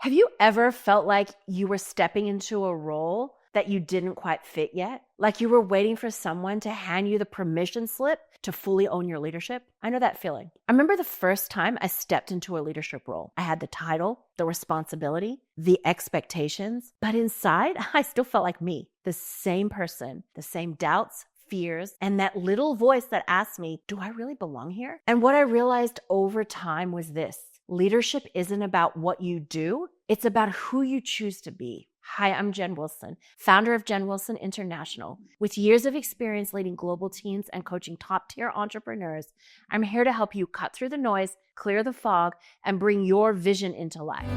Have you ever felt like you were stepping into a role that you didn't quite fit yet? Like you were waiting for someone to hand you the permission slip to fully own your leadership? I know that feeling. I remember the first time I stepped into a leadership role. I had the title, the responsibility, the expectations, but inside, I still felt like me, the same person, the same doubts, fears, and that little voice that asked me, do I really belong here? And what I realized over time was this. Leadership isn't about what you do. It's about who you choose to be. Hi, I'm Jen Wilson, founder of Jen Wilson International. With years of experience leading global teams and coaching top-tier entrepreneurs, I'm here to help you cut through the noise, clear the fog, and bring your vision into life.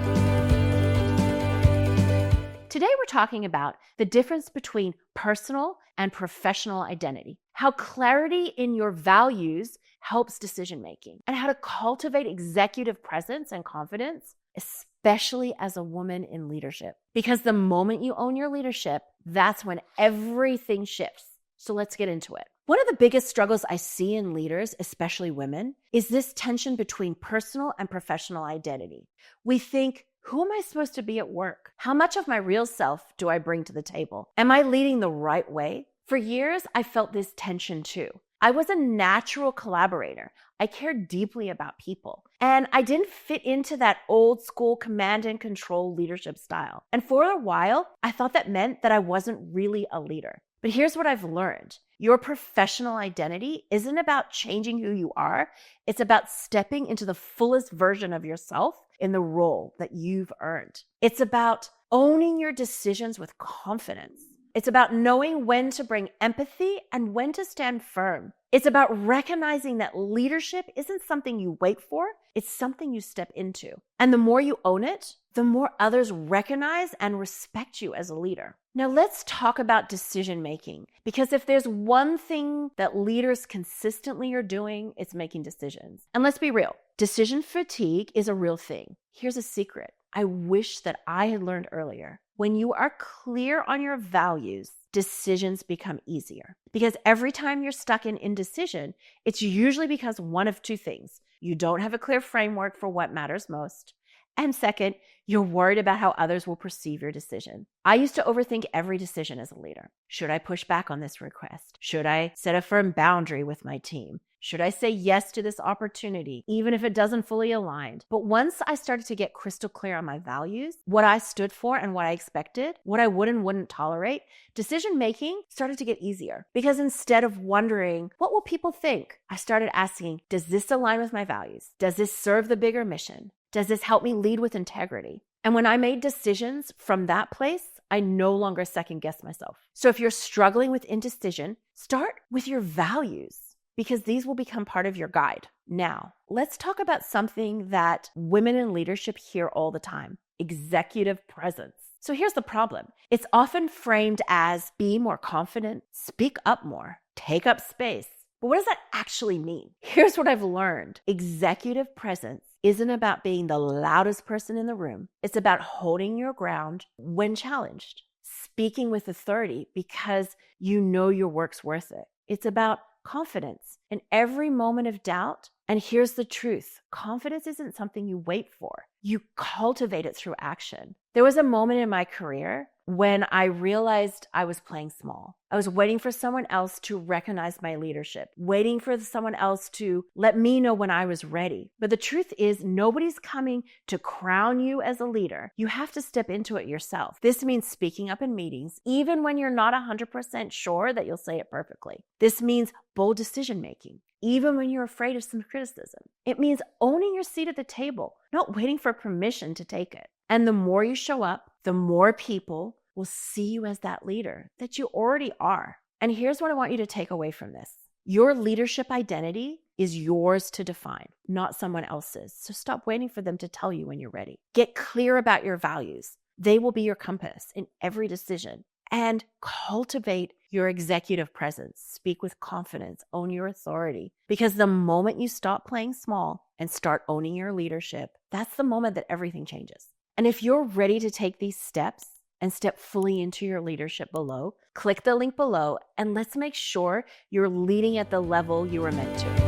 Today, we're talking about the difference between personal and professional identity, how clarity in your values helps decision-making, and how to cultivate executive presence and confidence, especially as a woman in leadership. Because the moment you own your leadership, that's when everything shifts. So let's get into it. One of the biggest struggles I see in leaders, especially women, is this tension between personal and professional identity. We think, who am I supposed to be at work? How much of my real self do I bring to the table? Am I leading the right way? For years, I felt this tension too. I was a natural collaborator. I cared deeply about people. And I didn't fit into that old school command and control leadership style. And for a while, I thought that meant that I wasn't really a leader. But here's what I've learned. Your professional identity isn't about changing who you are. It's about stepping into the fullest version of yourself in the role that you've earned. It's about owning your decisions with confidence. It's about knowing when to bring empathy and when to stand firm. It's about recognizing that leadership isn't something you wait for, it's something you step into. And the more you own it, the more others recognize and respect you as a leader. Now let's talk about decision making, because if there's one thing that leaders consistently are doing, it's making decisions. And let's be real, decision fatigue is a real thing. Here's a secret I wish that I had learned earlier. When you are clear on your values, decisions become easier. Because every time you're stuck in indecision, it's usually because one of two things. You don't have a clear framework for what matters most. And second, you're worried about how others will perceive your decision. I used to overthink every decision as a leader. Should I push back on this request? Should I set a firm boundary with my team? Should I say yes to this opportunity, even if it doesn't fully align? But once I started to get crystal clear on my values, what I stood for and what I expected, what I would and wouldn't tolerate, decision making started to get easier. Because instead of wondering, what will people think? I started asking, does this align with my values? Does this serve the bigger mission? Does this help me lead with integrity? And when I made decisions from that place, I no longer second guess myself. So if you're struggling with indecision, start with your values, because these will become part of your guide. Now, let's talk about something that women in leadership hear all the time: executive presence. So here's the problem. It's often framed as be more confident, speak up more, take up space. But what does that actually mean? Here's what I've learned. Executive presence isn't about being the loudest person in the room. It's about holding your ground when challenged, speaking with authority because you know your work's worth it. It's about confidence in every moment of doubt. And here's the truth. Confidence isn't something you wait for. You cultivate it through action. There was a moment in my career when I realized I was playing small. I was waiting for someone else to recognize my leadership, waiting for someone else to let me know when I was ready. But the truth is, nobody's coming to crown you as a leader. You have to step into it yourself. This means speaking up in meetings, even when you're not 100% sure that you'll say it perfectly. This means bold decision making, even when you're afraid of some criticism. It means owning your seat at the table, not waiting for permission to take it. And the more you show up, the more people will see you as that leader that you already are. And here's what I want you to take away from this. Your leadership identity is yours to define, not someone else's. So stop waiting for them to tell you when you're ready. Get clear about your values. They will be your compass in every decision. And cultivate your executive presence. Speak with confidence. Own your authority. Because the moment you stop playing small and start owning your leadership, that's the moment that everything changes. And if you're ready to take these steps and step fully into your leadership below, click the link below and let's make sure you're leading at the level you were meant to.